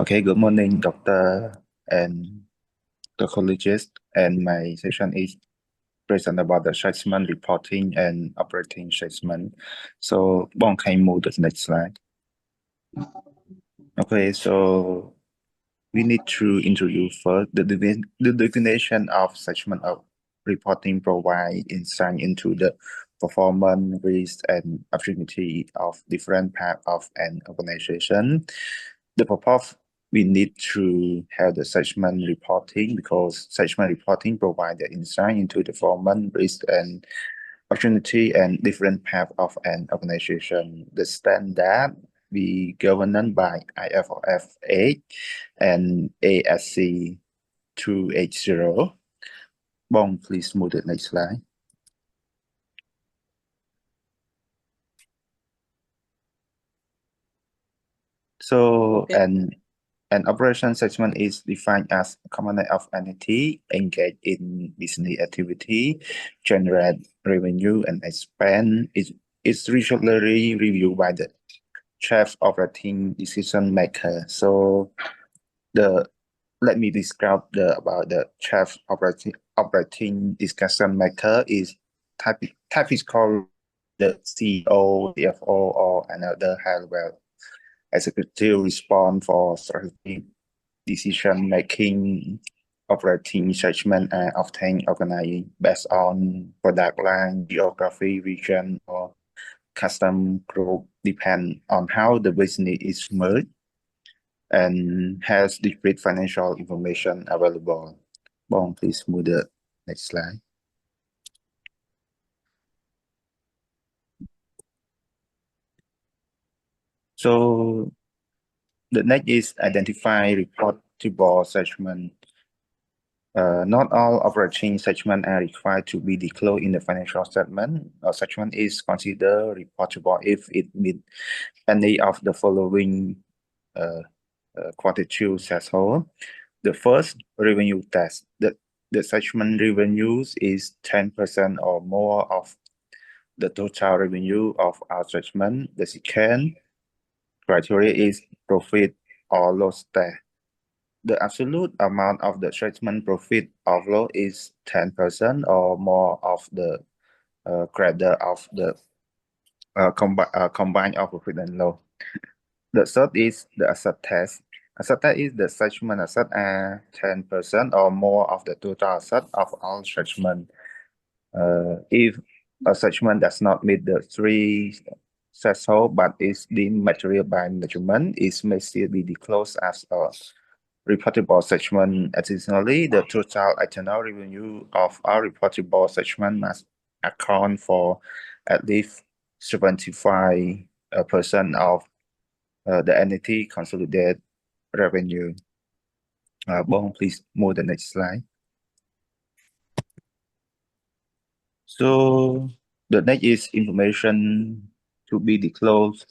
Okay, good morning, Doctor and the colleagues. And my session is present about the assessment reporting and operating assessment. So, Bong, can you move to the next slide? Okay, so we need to introduce first the definition of assessment of reporting provide insight into the performance, risk, and opportunity of different parts of an organization. The purpose we need to have the assessment reporting because assessment reporting provide the insight into the performance, risk, and opportunity and different path of an organization. The standard be governed by IFRS 8 and ASC 280. Bong, please move to the next slide. So, Okay. an operation segment is defined as a component of entity engaged in business activity, generate revenue, and expand. It's regularly reviewed by the chief operating decision maker. So, let me describe about the chief operating decision maker is type is called the CEO, CFO, or another high level executive respond for strategic decision making, operating judgment, and often organized based on product line, geography, region, or custom group, depend on how the business is merged and has different financial information available. Bong, please move the next slide. So the next is identify reportable segment. Not all operating segments are required to be disclosed in the financial statement. A segment is considered reportable if it meets any of the following quantitative threshold. The first, revenue test. The segment revenues is 10% or more of the total revenue of our segment. The second criteria is profit or loss test. The absolute amount of the segment profit or loss is 10% or more of the credit of the combined of profit and loss. The third is the asset test. Asset test is the segment asset are 10% or more of the total asset of all segment. If a segment does not meet the three threshold but is deemed material by management, it may still be disclosed as a reportable segment. Additionally, the total internal revenue of our reportable segment must account for at least 75% of the entity consolidated revenue. Bong, please move the next slide. So the next is information to be disclosed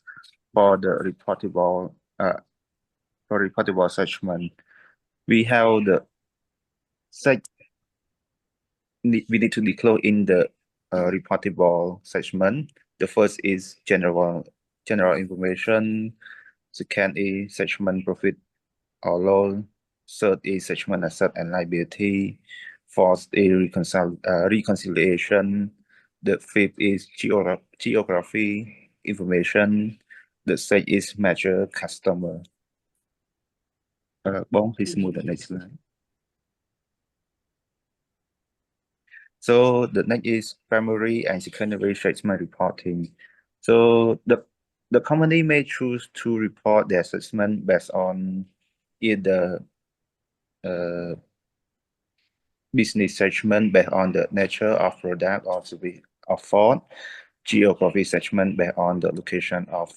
for the reportable segment. We have the we need to disclose in the reportable segment. The first is general information. Second is segment profit or loss. Third is segment asset and liability. Fourth is reconciliation. The fifth is geography information. The sixth is major customer. Bong, please move the next slide. So the next is primary and secondary segment reporting. So the company may choose to report their assessment based on either business segment based on the nature of product or service offered, geography segment based on the location of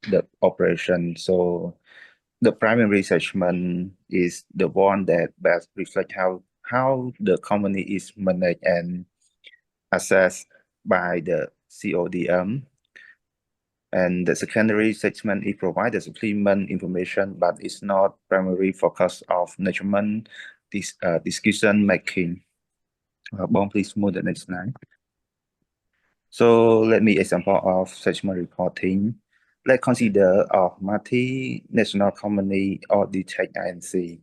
the operation. So the primary segment is the one that best reflects how the company is managed and assessed by the CODM. And the secondary segment it provides the supplement information, but it's not primary focus of measurement decision making. Bong, please move the next slide. So let me example of segment reporting. let's consider a multinational company or detect INC.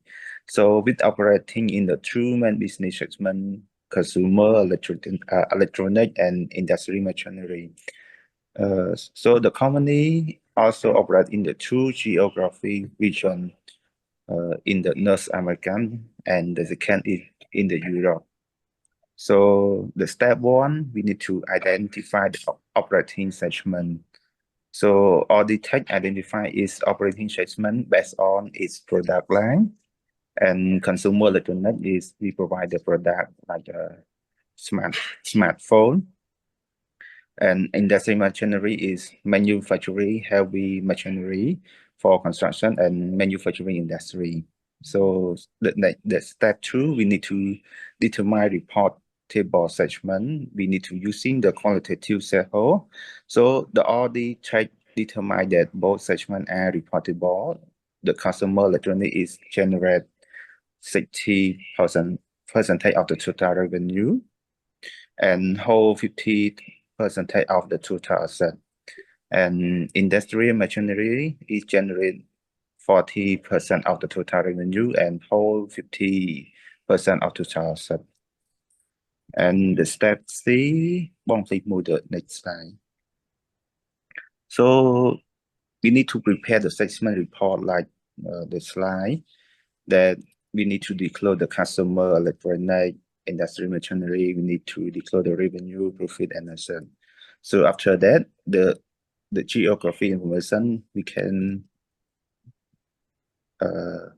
So with operating in the two main business segments, consumer electronic and industry machinery. So the company also operate in the two geographic region, in the North American and the second is in the Europe. So the step one, we need to identify the operating segment. So Auditech identify its operating segment based on its product line, and consumer electronic is we provide the product like a smartphone, and industry machinery is manufacturing heavy machinery for construction and manufacturing industry. So the step two, we need to determine reportable segment. We need to using the qualitative set whole. So the audit check determine that both segments are reportable. The consumer electronic is generate 60% of the total revenue and hold 50% of the total asset. And industrial machinery is generate 40% of the total revenue and hold 50% of total asset. And the step C, please move the next slide. So we need to prepare the segment report like the slide that we need to declare the customer electronic industry machinery. We need to declare the revenue, profit, and asset. So after that, the geography information, we can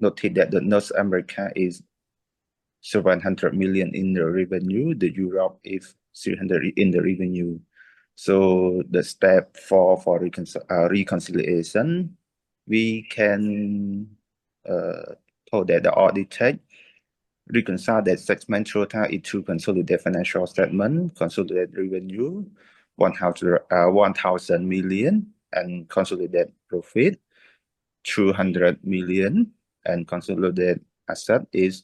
notate that the North America is 700 million in the revenue. The Europe is 300 in the revenue. So the step for reconciliation, we can told that the auditor reconcile that segment total into consolidated financial statement, consolidated revenue, 1,000 million, and consolidated profit, 200 million, and consolidated asset is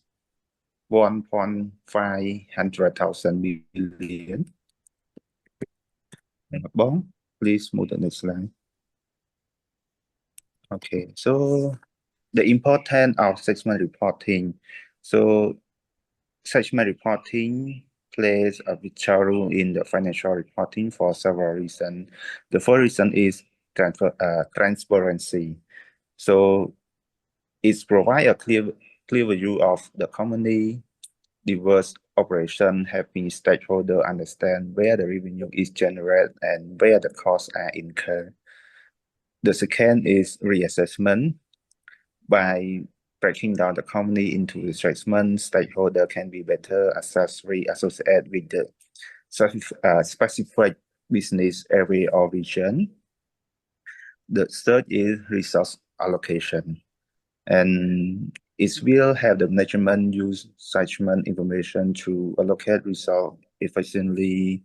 1,500,000 million. Bong, please move to the next slide. Okay, so the importance of segment reporting. So segment reporting plays a vital role in the financial reporting for several reasons. The first reason is transparency. So it provides a clear view of the company, diverse operation, helping stakeholders understand where the revenue is generated and where the costs are incurred. The second is reassessment. By breaking down the company into the segments, stakeholder can be better associated with the specific business area or region. The third is resource allocation, and it will have the management use segment information to allocate resource efficiently.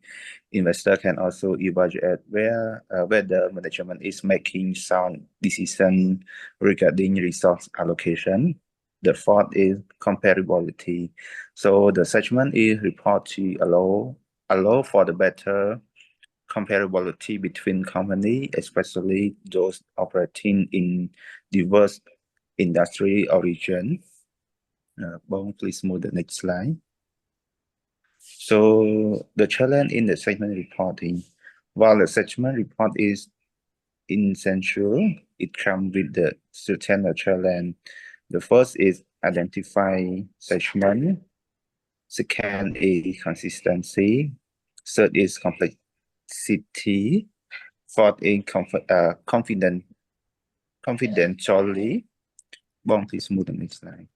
Investor can also evaluate whether management is making sound decision regarding resource allocation. The fourth is comparability. So the segment is report to allow for the better comparability between companies, especially those operating in diverse industry or region. Bong, please move the next slide. So the challenge in the segment reporting, while the segment report is essential, it comes with the certain challenge. The first is identify segment. Second is consistency. Third is complexity. Fourth is confidentiality. Bong, please move the next slide.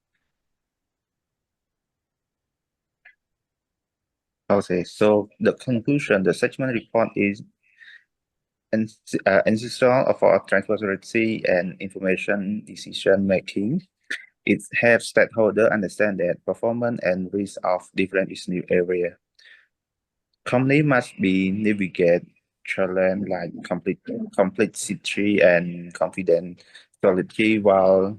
Okay, so the conclusion, the segment report is essential for transparency and information decision making. It helps stakeholders understand that performance and risk of different business areas. Company must be navigate challenge like complexity and confidentiality while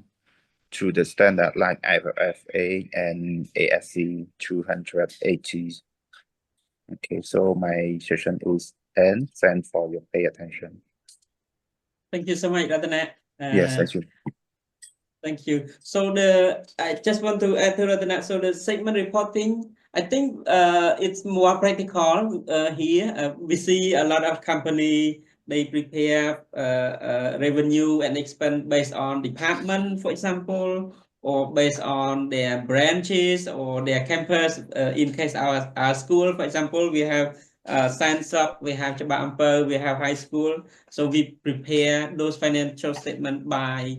to the standard like IFRS and ASC 280. Okay, so my session is end. Thanks for your pay attention. Thank you so much, Ratanak. Yes, I should. Thank you. So I just want to add to Ratanak. So the segment reporting, I think it's more practical here. We see a lot of company they prepare revenue and expense based on department, for example, or based on their branches or their campus. In case our school, for example, we have science shop, we have Chaba, we have high school. So we prepare those financial statements by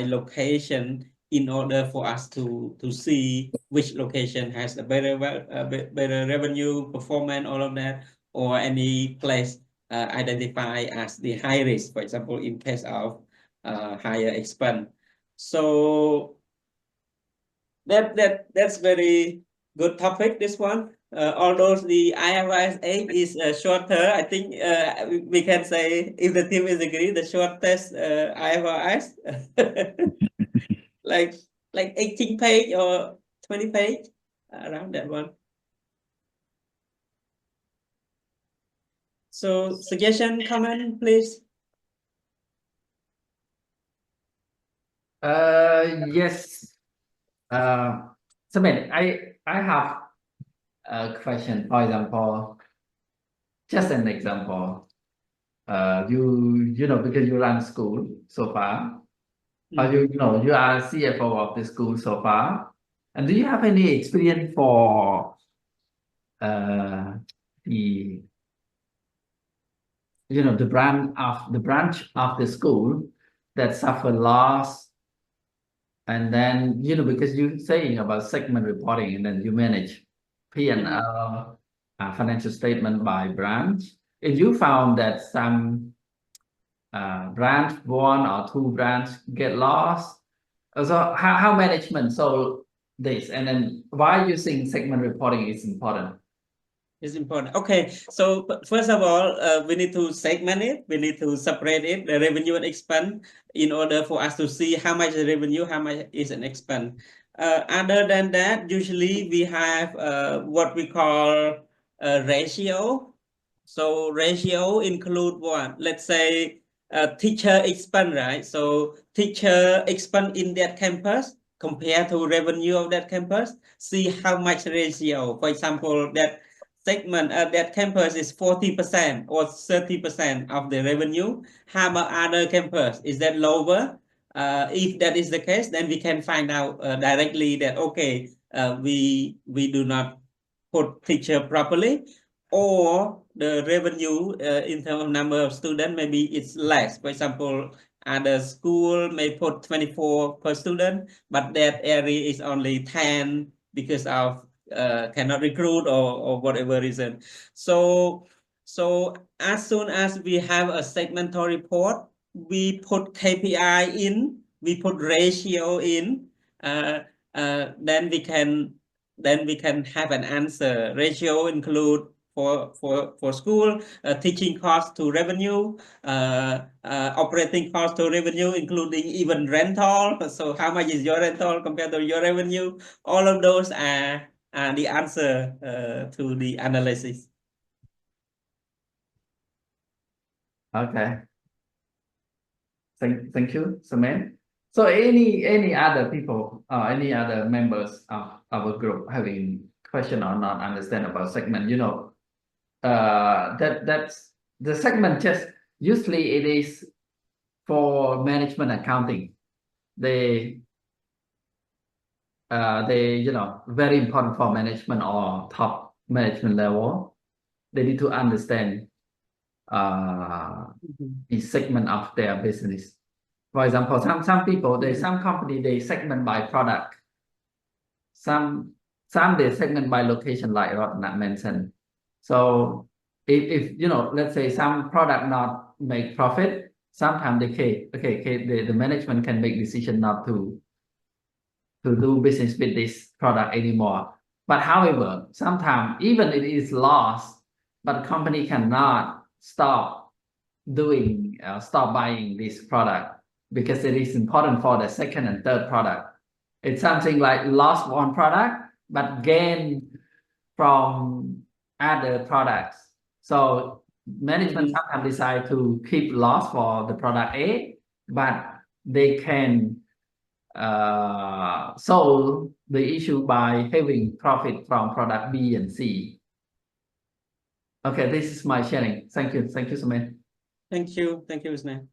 location in order for us to see which location has a better revenue performance, all of that, or any place identified as the high risk, for example, in case of higher expense. So that's very good topic, this one. Although the IFRS 8 is shorter, I think we can say, if the team is agree, the shortest IFRS, like 18 page or 20 page, around that one. So suggestion, comment, please. Yes. Samit, I have a question. For example, just an example. You know, because you run school so far, or you know you are CFO of the school so far, and do you have any experience for the branch of the school that suffer loss, and then because you're saying about segment reporting, and then you manage P&L financial statement by branch. If you found that some branch, one or two branch get lost, so how management solve this, and then why using segment reporting is important? It's important. Okay, so first of all, we need to segment it. We need to separate it, the revenue and expense, in order for us to see how much is revenue, how much is an expense. Other than that, usually we have what we call a ratio. So ratio include what? Let's say teacher expense, right? So teacher expense in that campus compared to revenue of that campus. See how much ratio. For example, that segment that campus is 40% or 30% of the revenue. How about other campus? Is that lower? If that is the case, then we can find out directly that okay, we do not put teacher properly, or the revenue in terms of number of students, maybe it's less. For example, other school may put 24 per student, but that area is only 10 because of cannot recruit or whatever reason. So as soon as we have a segmental report, we put KPI in, we put ratio in, then we can have an answer. Ratio include for school, teaching cost to revenue, operating cost to revenue, including even rental. So how much is your rental compared to your revenue? All of those are the answer to the analysis. Okay. Thank you, Saman. So any other people, any other members of our group having question or not understand about segment? That's the segment. Just usually it is for management accounting. They very important for management or top management level. They need to understand the segment of their business. For example, some people, some company, they segment by product. Some they segment by location, like Ratanak mentioned. So if let's say some product not make profit, sometimes the management can make decision not to do business with this product anymore. But however, sometimes even it is lost, but company cannot stop buying this product, because it is important for the second and third product. It's something like lost one product, but gain from other products. So management sometimes decide to keep loss for the product A, but they can solve the issue by having profit from product B and C. Okay, this is my sharing. Thank you so much. Thank you, Usman.